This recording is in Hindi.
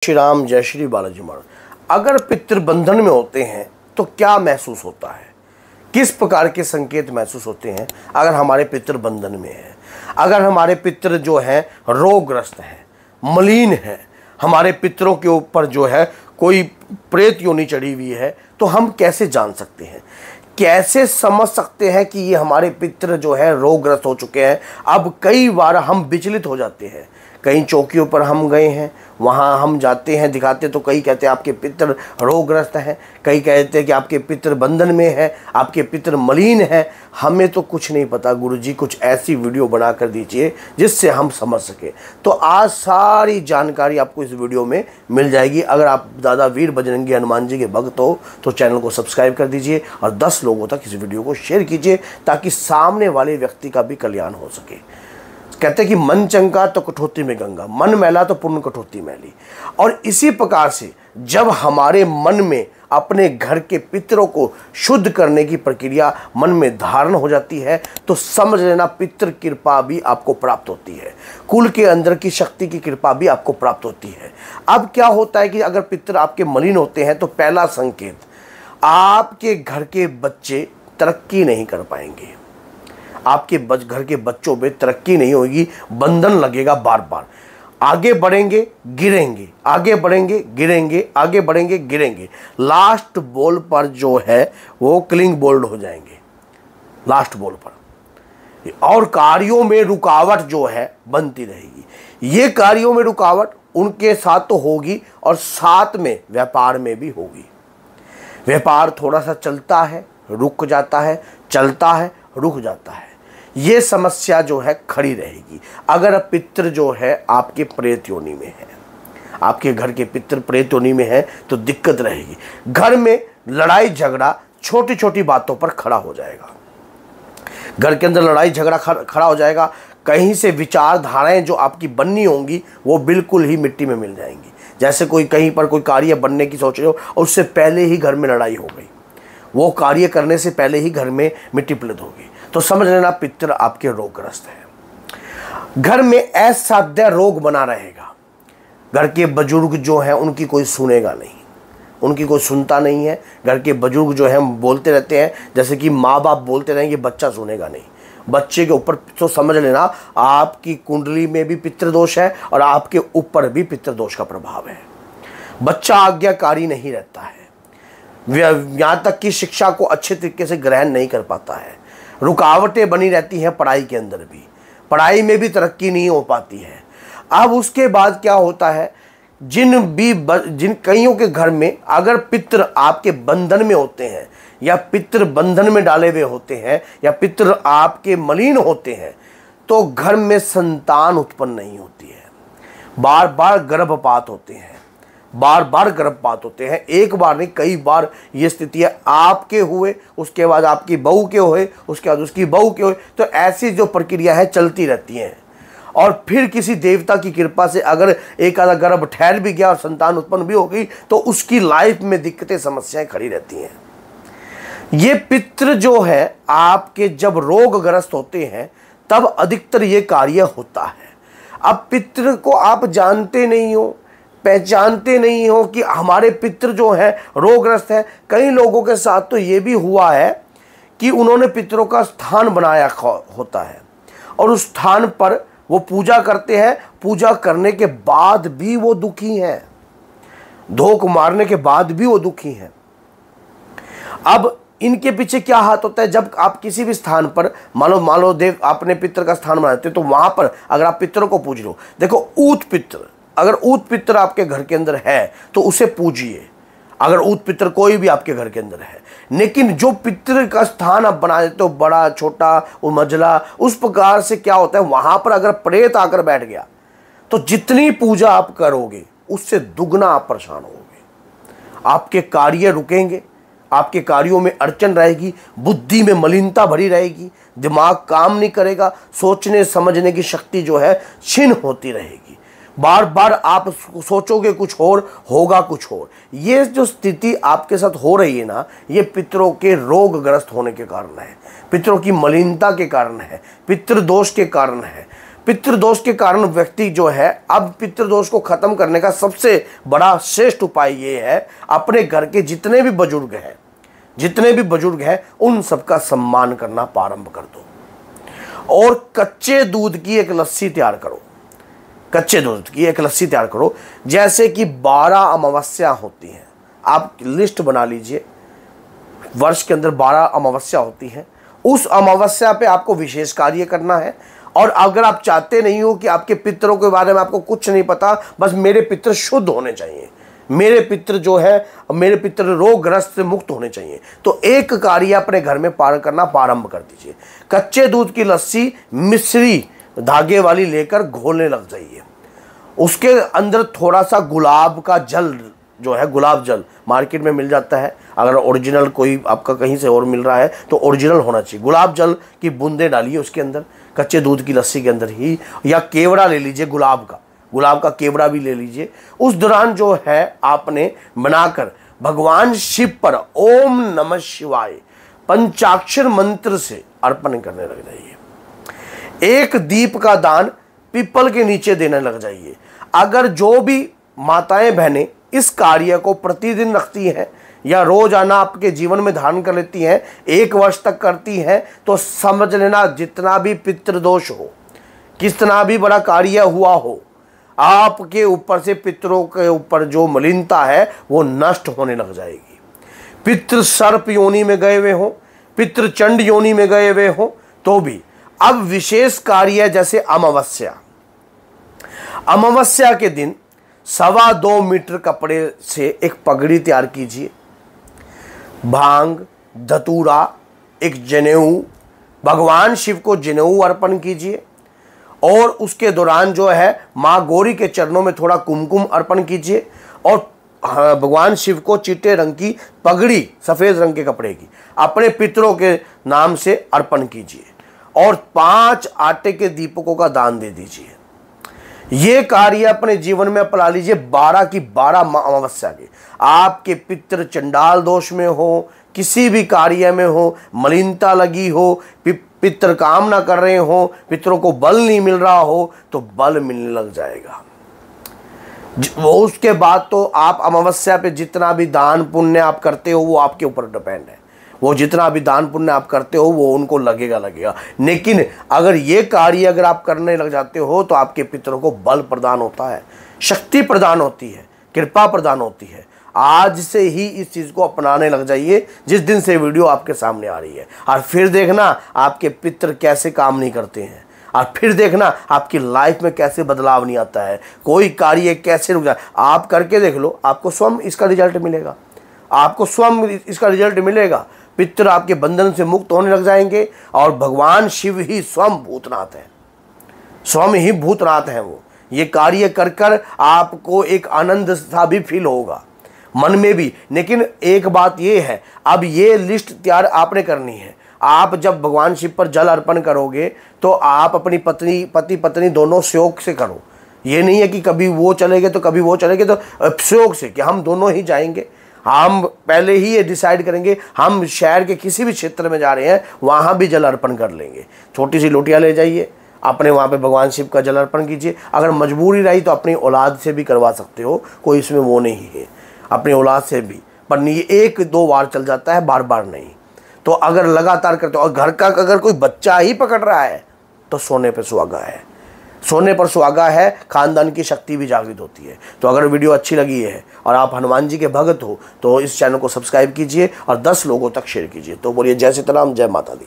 श्री राम, जय श्री बालाजी महाराज। अगर पितृ बंधन में होते हैं तो क्या महसूस होता है, किस प्रकार के संकेत महसूस होते हैं अगर हमारे पितृ बंधन में है। अगर हमारे पितृ जो हैं रोगग्रस्त हैं, मलिन हैं, हमारे पितरों के ऊपर जो है कोई प्रेत योनि चढ़ी हुई है, तो हम कैसे जान सकते हैं, कैसे समझ सकते हैं कि ये हमारे पितृ जो है रोगग्रस्त हो चुके हैं। अब कई बार हम विचलित हो जाते हैं, कई चौकियों पर हम गए हैं, वहाँ हम जाते हैं दिखाते, तो कई कहते हैं आपके पितृ रोगग्रस्त हैं, कई कहते हैं कि आपके पितृ बंधन में है, आपके पितृ मलिन हैं। हमें तो कुछ नहीं पता गुरुजी, कुछ ऐसी वीडियो बना कर दीजिए जिससे हम समझ सके। तो आज सारी जानकारी आपको इस वीडियो में मिल जाएगी। अगर आप दादा वीर बजरंगी हनुमान जी के भक्त हो तो चैनल को सब्सक्राइब कर दीजिए और 10 लोगों तक इस वीडियो को शेयर कीजिए ताकि सामने वाले व्यक्ति का भी कल्याण हो सके। कहते हैं कि मन चंगा तो कठौती में गंगा, मन मैला तो पूर्ण कठौती मैली। और इसी प्रकार से जब हमारे मन में अपने घर के पितरों को शुद्ध करने की प्रक्रिया मन में धारण हो जाती है तो समझ लेना पितृ कृपा भी आपको प्राप्त होती है, कुल के अंदर की शक्ति की कृपा भी आपको प्राप्त होती है। अब क्या होता है कि अगर पितृ आपके मलिन होते हैं तो पहला संकेत, आपके घर के बच्चे तरक्की नहीं कर पाएंगे, आपके घर के बच्चों में तरक्की नहीं होगी, बंधन लगेगा, बार बार आगे बढ़ेंगे गिरेंगे, आगे बढ़ेंगे गिरेंगे, आगे बढ़ेंगे गिरेंगे, लास्ट बॉल पर जो है वो क्लिंग बोल्ड हो जाएंगे लास्ट बॉल पर। और कार्यों में रुकावट जो है बनती रहेगी। ये कार्यों में रुकावट उनके साथ तो होगी और साथ में व्यापार में भी होगी। व्यापार थोड़ा सा चलता है रुक जाता है, चलता है रुक जाता है, ये समस्या जो है खड़ी रहेगी। अगर पितृ जो है आपके प्रेत योनि में है, आपके घर के पितृ प्रेत योनि में है तो दिक्कत रहेगी। घर में लड़ाई झगड़ा छोटी छोटी बातों पर खड़ा हो जाएगा, घर के अंदर लड़ाई झगड़ा खड़ा हो जाएगा। कहीं से विचारधाराएं जो आपकी बननी होंगी वो बिल्कुल ही मिट्टी में मिल जाएंगी। जैसे कोई कहीं पर कोई कार्य बनने की सोच रहे हो और उससे पहले ही घर में लड़ाई हो गई, वो कार्य करने से पहले ही घर में मिट्टी पलट होगी, तो समझ लेना पितृ आपके रोगग्रस्त है। घर में असाध्य रोग बना रहेगा। घर के बुजुर्ग जो हैं उनकी कोई सुनेगा नहीं, उनकी कोई सुनता नहीं है। घर के बुजुर्ग जो हैं बोलते रहते हैं, जैसे कि माँ बाप बोलते रहेंगे, बच्चा सुनेगा नहीं। बच्चे के ऊपर तो समझ लेना आपकी कुंडली में भी पितृदोष है और आपके ऊपर भी पितृदोष का प्रभाव है। बच्चा आज्ञाकारी नहीं रहता है, यहाँ तक कि शिक्षा को अच्छे तरीके से ग्रहण नहीं कर पाता है। रुकावटें बनी रहती हैं पढ़ाई के अंदर भी, पढ़ाई में भी तरक्की नहीं हो पाती है। अब उसके बाद क्या होता है, जिन कईयों के घर में अगर पितृ आपके बंधन में होते हैं या पितृ बंधन में डाले हुए होते हैं या पितृ आपके मलिन होते हैं तो घर में संतान उत्पन्न नहीं होती है, बार बार गर्भपात होते हैं, बार बार गर्भपात होते हैं। एक बार नहीं कई बार ये स्थितियाँ आपके हुए, उसके बाद आपकी बहू के हुए, उसके बाद उसकी बहू के हुए, तो ऐसी जो प्रक्रिया है चलती रहती हैं। और फिर किसी देवता की कृपा से अगर एक आधा गर्भ ठहर भी गया और संतान उत्पन्न भी हो गई तो उसकी लाइफ में दिक्कतें समस्याएं खड़ी रहती हैं। ये पितृ जो है आपके जब रोगग्रस्त होते हैं तब अधिकतर ये कार्य होता है। अब पितृ को आप जानते नहीं हो, पहचानते नहीं हो कि हमारे पितृ जो हैं रोगग्रस्त हैं। कई लोगों के साथ तो ये भी हुआ है कि उन्होंने पितरों का स्थान बनाया होता है और उस स्थान पर वो पूजा करते हैं, पूजा करने के बाद भी वो दुखी हैं, धोख मारने के बाद भी वो दुखी हैं। अब इनके पीछे क्या हाथ होता है, जब आप किसी भी स्थान पर मान लो देव अपने पितृ का स्थान बनाते हो तो वहां पर अगर आप पितरों को पूज लो, देखो ऊत पितृ, अगर ऊत पितृ आपके घर के अंदर है तो उसे पूजिए, अगर ऊत पितृ कोई भी आपके घर के अंदर है। लेकिन जो पितृ का स्थान आप बना देते हो बड़ा छोटा वो मंझला, उस प्रकार से क्या होता है वहां पर अगर प्रेत आकर बैठ गया तो जितनी पूजा आप करोगे उससे दुगना आप परेशान होगे, आपके कार्य रुकेंगे, आपके कार्यों में अड़चन रहेगी, बुद्धि में मलिनता भरी रहेगी, दिमाग काम नहीं करेगा, सोचने समझने की शक्ति जो है क्षीण होती रहेगी। बार बार आप सोचोगे कुछ और, होगा कुछ और। ये जो स्थिति आपके साथ हो रही है ना, ये पितरों के रोगग्रस्त होने के कारण है, पितरों की मलिनता के कारण है, पितृदोष के कारण है। पितृदोष के कारण व्यक्ति जो है, अब पितृदोष को खत्म करने का सबसे बड़ा श्रेष्ठ उपाय ये है, अपने घर के जितने भी बुजुर्ग हैं उन सबका सम्मान करना प्रारंभ कर दो। और कच्चे दूध की एक लस्सी तैयार करो, जैसे कि 12 अमावस्या होती हैं। आप लिस्ट बना लीजिए, वर्ष के अंदर 12 अमावस्या होती हैं। उस अमावस्या पे आपको विशेष कार्य करना है। और अगर आप चाहते नहीं हो कि आपके पितरों के बारे में आपको कुछ नहीं पता, बस मेरे पितर शुद्ध होने चाहिए, मेरे पितर रोगग्रस्त से मुक्त होने चाहिए, तो एक कार्य अपने घर में करना प्रारंभ कर दीजिए। कच्चे दूध की लस्सी मिश्री धागे वाली लेकर घोलने लग जाइए। उसके अंदर थोड़ा सा गुलाब का जल जो है, गुलाब जल मार्केट में मिल जाता है, अगर ओरिजिनल कोई आपका कहीं से और मिल रहा है तो ओरिजिनल होना चाहिए। गुलाब जल की बूंदें डालिए उसके अंदर, कच्चे दूध की लस्सी के अंदर ही, या केवड़ा ले लीजिए, गुलाब का केवड़ा भी ले लीजिए। उस दौरान जो है आपने बनाकर भगवान शिव पर ओम नमः शिवाय पंचाक्षर मंत्र से अर्पण करने लग जाइए। एक दीप का दान पीपल के नीचे देने लग जाइए। अगर जो भी माताएं बहनें इस कार्य को प्रतिदिन रखती हैं या रोजाना आपके जीवन में धारण कर लेती हैं, 1 वर्ष तक करती हैं, तो समझ लेना जितना भी पितृदोष हो, कितना भी बड़ा कार्य हुआ हो, आपके ऊपर से पितरों के ऊपर जो मलिनता है वो नष्ट होने लग जाएगी। पितृ सर्प योनि में गए हुए हो, पितृ चंड योनि में गए हुए हो, तो भी अब विशेष कार्य जैसे अमावस्या के दिन 2.25 मीटर कपड़े से एक पगड़ी तैयार कीजिए, भांग, धतूरा, एक जनेऊ, भगवान शिव को जनेऊ अर्पण कीजिए। और उसके दौरान जो है माँ गौरी के चरणों में थोड़ा कुमकुम अर्पण कीजिए। और भगवान शिव को चिट्टे रंग की पगड़ी, सफ़ेद रंग के कपड़े की, अपने पितरों के नाम से अर्पण कीजिए। और 5 आटे के दीपकों का दान दे दीजिए। ये कार्य अपने जीवन में अपना लीजिए 12 की 12 अमावस्या के। आपके पितृ चंडाल दोष में हो, किसी भी कार्य में हो, मलिनता लगी हो, पितृ काम ना कर रहे हो, पितरों को बल नहीं मिल रहा हो, तो बल मिलने लग जाएगा। वो उसके बाद तो आप अमावस्या पे जितना भी दान पुण्य आप करते हो वो आपके ऊपर डिपेंड है। वो जितना भी दान पुण्य आप करते हो वो उनको लगेगा। लेकिन अगर ये कार्य अगर आप करने लग जाते हो तो आपके पितरों को बल प्रदान होता है, शक्ति प्रदान होती है, कृपा प्रदान होती है। आज से ही इस चीज़ को अपनाने लग जाइए जिस दिन से वीडियो आपके सामने आ रही है, और फिर देखना आपके पितर कैसे काम नहीं करते हैं, और फिर देखना आपकी लाइफ में कैसे बदलाव नहीं आता है, कोई कार्य कैसे रुक जाए। आप करके देख लो, आपको स्वयं इसका रिजल्ट मिलेगा। पितर आपके बंधन से मुक्त होने लग जाएंगे। और भगवान शिव ही स्वयं भूतनाथ हैं वो। ये कार्य कर आपको एक आनंद सा भी फील होगा मन में भी। लेकिन एक बात ये है, अब ये लिस्ट तैयार आपने करनी है। आप जब भगवान शिव पर जल अर्पण करोगे तो आप अपनी पति पत्नी दोनों सहयोग से करो। ये नहीं है कि कभी वो चले गए तो कभी वो चले गए, तो सहयोग से कि हम दोनों ही जाएंगे। हम पहले ही ये डिसाइड करेंगे, हम शहर के किसी भी क्षेत्र में जा रहे हैं वहाँ भी जल अर्पण कर लेंगे। छोटी सी लोटियाँ ले जाइए, अपने वहाँ पे भगवान शिव का जल अर्पण कीजिए। अगर मजबूरी रही तो अपनी औलाद से भी करवा सकते हो, कोई इसमें वो नहीं है, अपनी औलाद से भी। पर ये 1-2 बार चल जाता है, बार बार नहीं। तो अगर लगातार करते हो, और घर का अगर कोई बच्चा ही पकड़ रहा है तो सोने पर सुहागा है, सोने पर सुहागा है, खानदान की शक्ति भी जागृत होती है। तो अगर वीडियो अच्छी लगी है और आप हनुमान जी के भक्त हो तो इस चैनल को सब्सक्राइब कीजिए और 10 लोगों तक शेयर कीजिए। तो बोलिए जय सीताराम, जय माता दी।